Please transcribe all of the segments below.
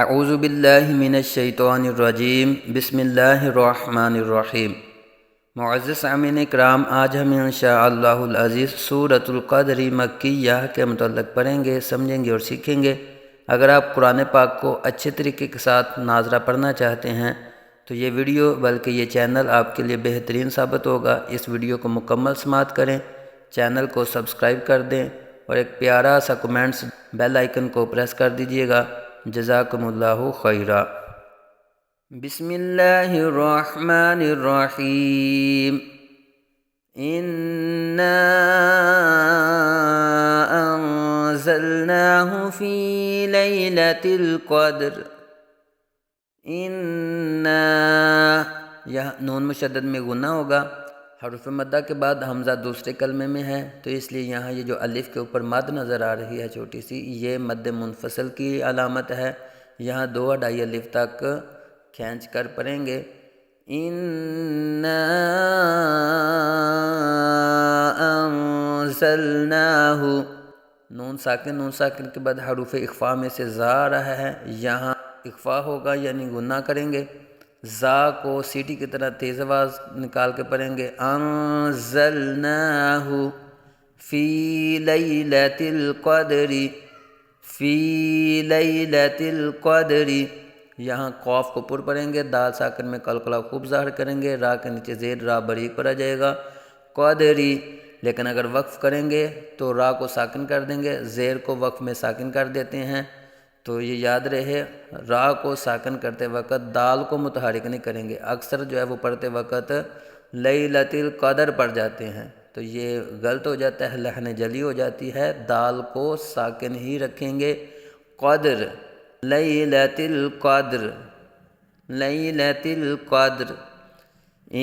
اعوذ باللہ من الشیطان الرجیم بسم اللہ الرحمن الرحیم۔ معزز سامعین اکرام، آج ہم انشاءاللہ العزیز سورۃ القدر مکیہ کے متعلق پڑھیں گے، سمجھیں گے اور سیکھیں گے۔ اگر آپ قرآن پاک کو اچھے طریقے کے ساتھ ناظرہ پڑھنا چاہتے ہیں تو یہ ویڈیو بلکہ یہ چینل آپ کے لیے بہترین ثابت ہوگا۔ اس ویڈیو کو مکمل سماعت کریں، چینل کو سبسکرائب کر دیں اور ایک پیارا سا کمنٹس بیل آئیکن کو پریس کر دیجئے گا۔ جزاکم اللہ خیرا۔ بسم اللہ الرحمن الرحیم۔ انا انزلناہ فی لیلۃ القدر۔ انا، یہاں نون مشدد میں غنہ ہوگا، حرف مدہ کے بعد حمزہ دوسرے کلمے میں ہے، تو اس لیے یہاں یہ جو الف کے اوپر مد نظر آ رہی ہے چھوٹی سی، یہ مد منفصل کی علامت ہے۔ یہاں دو اڈائی الف تک کھینچ کر پڑھیں گے۔ اِنَّا انزلناہ، نون ساکن کے بعد حروف اخفاء میں سے زا آ رہا ہے، یہاں اخفاء ہوگا یعنی غنہ کریں گے۔ زا کو سیٹی کی طرح تیز آواز نکال کے پڑھیں گے۔ انزلناہ فی لیلۃ القدر، فی لیلۃ القدر، یہاں قاف کو پر پڑھیں گے، دال ساکن میں قلقلہ خوب ظاہر کریں گے، را کے نیچے زیر را باریک پڑھا جائے گا، قدری۔ لیکن اگر وقف کریں گے تو را کو ساکن کر دیں گے، زیر کو وقف میں ساکن کر دیتے ہیں، تو یہ یاد رہے را کو ساکن کرتے وقت دال کو متحرک نہیں کریں گے۔ اکثر جو ہے وہ پڑھتے وقت لیلۃ القدر پڑھ جاتے ہیں، تو یہ غلط ہو جاتا ہے، لحن جلی ہو جاتی ہے، دال کو ساکن ہی رکھیں گے۔ قدر، لیلۃ القدر، لیلۃ القدر۔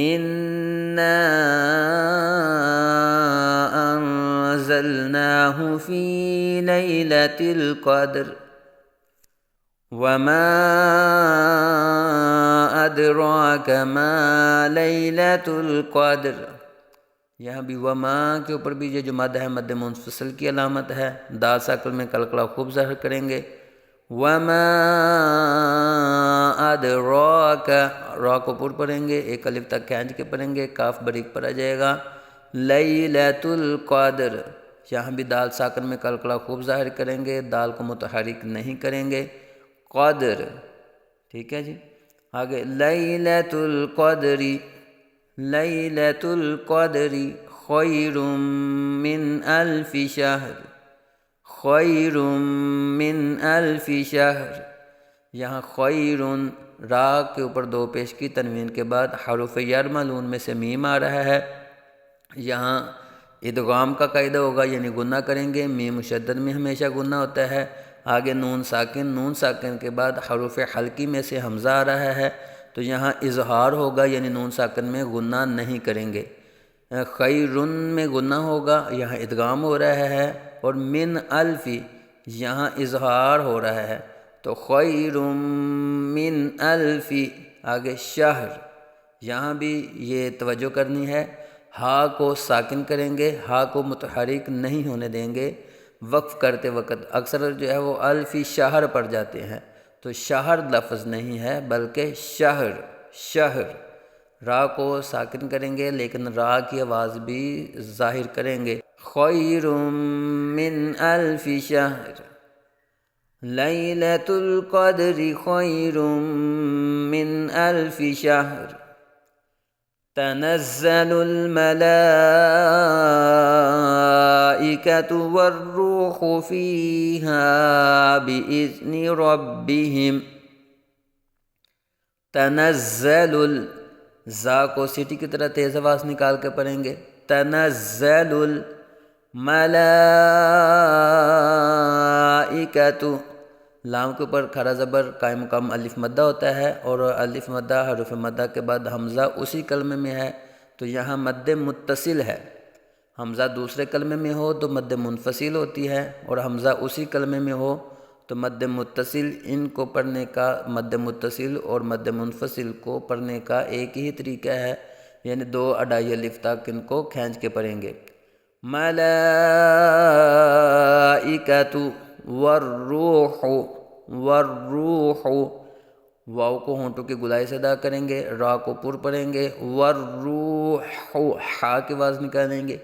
اِنَّا انزلناہ فی لیلۃ القدر وما ادراک ما لیلۃ القدر۔ یہاں بھی وما کے اوپر بھی یہ جو مد ہے مد منفصل کی علامت ہے، دا ساکن میں قلقلہ خوب ظاہر کریں گے۔ وما ادراک، را کو پر پڑھیں گے، ایک الف تک کھینچ کے پڑھیں گے، کاف باریک پڑھا جائے گا۔ لیلۃ القدر، یہاں بھی دال ساکن میں قلقلہ خوب ظاہر کریں گے، دال کو متحرک نہیں کریں گے۔ قدر، ٹھیک ہے جی۔ آگے لیلۃ القدر، لیلۃ القدر خیر من الف شہر، خیر من الف شہر۔ یہاں خیر، را کے اوپر دو پیش کی تنوین کے بعد حروف یرملون میں سے میم آ رہا ہے، یہاں ادغام کا قاعدہ ہوگا یعنی غنہ کریں گے، میم مشدد میں ہمیشہ غنہ ہوتا ہے۔ آگے نون ساکن کے بعد حروف حلقی میں سے حمزہ آ رہا ہے، تو یہاں اظہار ہوگا یعنی نون ساکن میں غنہ نہیں کریں گے۔ خیرن میں غنہ ہوگا، یہاں ادغام ہو رہا ہے، اور من الف یہاں اظہار ہو رہا ہے، تو خیر من الف۔ آگے شہر، یہاں بھی یہ توجہ کرنی ہے، ہا کو ساکن کریں گے، ہا کو متحرک نہیں ہونے دیں گے وقف کرتے وقت۔ اکثر جو ہے وہ الفی شہر پڑھ جاتے ہیں، تو شہر لفظ نہیں ہے بلکہ شہر، شہر۔ را کو ساکن کریں گے لیکن را کی آواز بھی ظاہر کریں گے۔ خیر من الف شہر، لیلۃ القدر خیر من الف شہر۔ تنزل الملائکۃ والروح فیہا بإذن ربہم۔ تنزل، زا کو سیٹی کی طرح تیز آواز نکال کے پڑھیں گے۔ تنزل الملائکۃ، لام کے اوپر کھڑا زبر قائم مقام الف مدہ ہوتا ہے، اور الف مدہ حرف مدہ کے بعد حمزہ اسی کلمے میں ہے، تو یہاں مد متصل ہے۔ حمزہ دوسرے کلمے میں ہو تو مد منفصل ہوتی ہے، اور حمزہ اسی کلمے میں ہو تو مد متصل۔ ان کو پڑھنے کا، مد متصل اور مد منفصل کو پڑھنے کا ایک ہی طریقہ ہے، یعنی دو اڈائی الف تک ان کو کھینچ کے پڑھیں گے۔ ملائکۃ والروح، والروح، واو کو ہونٹوں کی گلائی سے ادا کریں گے، را کو پر پڑھیں گے، والروح، ہا کی آواز نکالیں گے،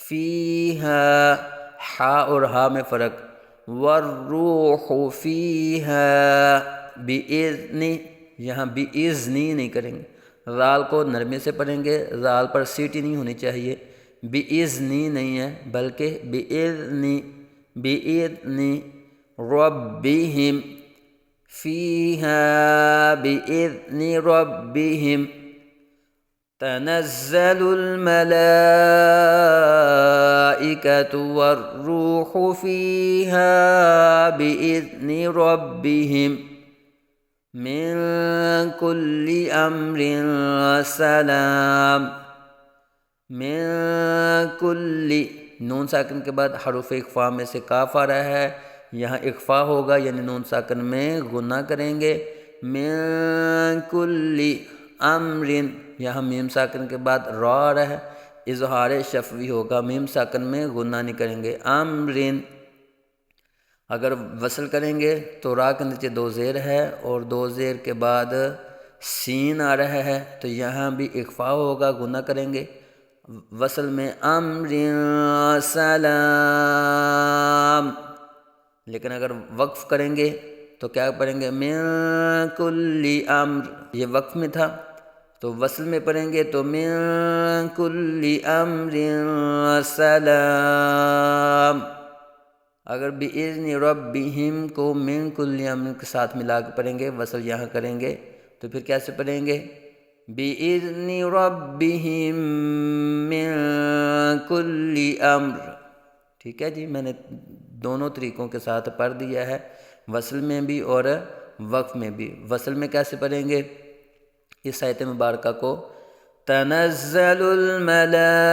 فیہا، ہا اور ہا میں فرق، والروح فیہا بِإِذْنِ، یہاں بِإِذْنِ نہیں کریں گے، رال کو نرمی سے پڑھیں گے، رال پر سیٹی نہیں ہونی چاہیے، بِإِذْنِ نہیں ہے بلکہ بِإِذْنِ، بِإِذْنِ رَبِّهِمْ، فِيهَا بِإِذْنِ رَبِّهِمْ تَنَزَّلُ الْمَلَائِكَةُ وَالرُّوحُ فِيهَا بِإِذْنِ رَبِّهِمْ مِنْ كُلِّ أَمْرٍ سَلَامٍ، من کل، نون ساکن کے بعد حروف اخفا میں سے کاف آ رہا ہے، یہاں اخفا ہوگا یعنی نون ساکن میں غنہ کریں گے، من کل امر، یہاں میم ساکن کے بعد را آ رہا ہے، اظہار شفوی ہوگا، میم ساکن میں غنہ نہیں کریں گے، امر، اگر وصل کریں گے تو را کے نیچے دو زیر ہے اور دو زیر کے بعد سین آ رہا ہے تو یہاں بھی اخفا ہوگا، غنہ کریں گے، وصل میں امر سلام، لیکن اگر وقف کریں گے تو کیا پڑھیں گے، من کل امر، یہ وقف میں تھا تو وصل میں پڑھیں گے تو من کل امر سلام، اگر بِإِذْنِ رَبِّهِمْ کو من کل امر کے ساتھ ملا کے پڑھیں گے، وصل یہاں کریں گے تو پھر کیسے پڑھیں گے، بِإِذْنِ رَبِّهِمْ مِنْ كُلِّ أَمْرٍ، ٹھیک ہے جی، میں نے دونوں طریقوں کے ساتھ پڑھ دیا ہے، وصل میں بھی اور وقف میں بھی۔ وصل میں کیسے پڑھیں گے اس آیت مبارکہ کو، تنزل الملائکۃ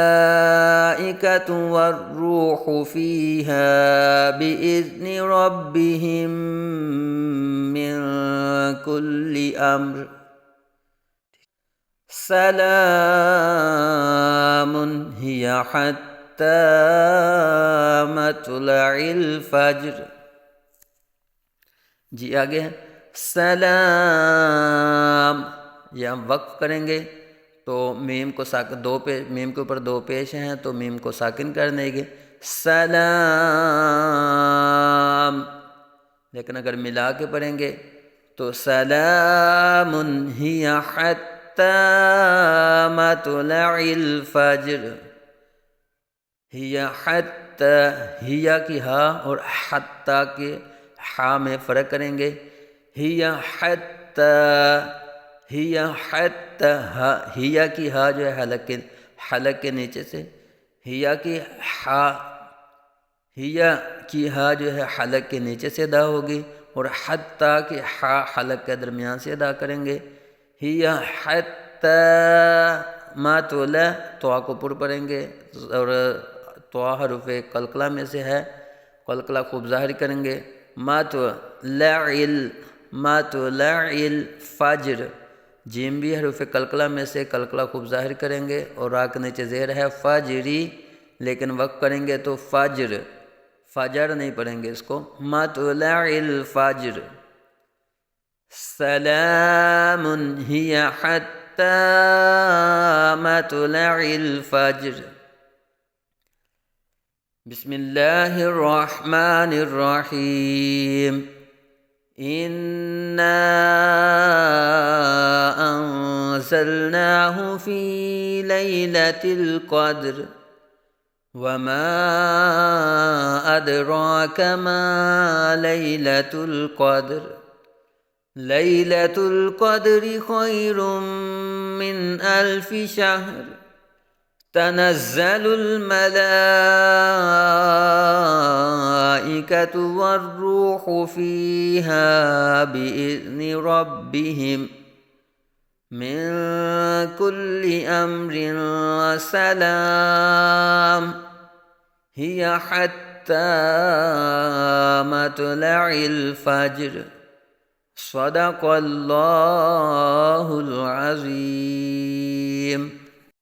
والروح فیہا بِإِذْنِ رَبِّهِمْ مِنْ كُلِّ أَمْرٍ سلام ہی حتی مطلع الفجر، جی آگے ہے سلام، یہ ہم وقف کریں گے تو میم کو ساکن میم کے اوپر دو پیش ہیں تو میم کو ساکن کر دیں گے سلام، لیکن اگر ملا کے پڑھیں گے تو سلام ہی حتی مطلع الفجر، ہی حتی، ہی کی ہا اور حتی کے ہا میں فرق کریں گے، ہی حتی، ہی حتی، ہی کی ہا جو ہے حلق کے نیچے سے، ہی کی ہا، ہی کی ہا جو ہے حلق کے نیچے سے ادا ہوگی اور حتی کی ہا حلق کے درمیان سے ادا کریں گے، ہی حتی مطلع، تو کو پر پڑھیں گے اور تو حروف قلقلہ میں سے ہے، قلقلہ خوب ظاہر کریں گے، مطلع الفجر، جیم بھی حروف قلقلہ میں سے قلقلہ خوب ظاہر کریں گے اور را کے نیچے زیر ہے فجری، لیکن وقف کریں گے تو فجر، فجر نہیں پڑھیں گے اس کو، مطلع الفجر سلام ہی حتی مطلع الفجر۔ بسم اللہ الرحمن الرحیم، اِنَّا أَنزَلْنَاهُ فِي لَيْلَةِ الْقَدْرِ وَمَا أَدْرَاكَ مَا لَيْلَةُ الْقَدْرِ لَيْلَةُ الْقَدْرِ خَيْرٌ مِّنْ أَلْفِ شَهْرٍ تَنَزَّلُ الْمَلَائِكَةُ وَالرُّوحُ فِيهَا بِإِذْنِ رَبِّهِمْ مِنْ كُلِّ أَمْرٍ سَلَامٌ هِيَ حَتَّى مَطْلَعِ الْفَجْرِ صدق اللہ العظیم۔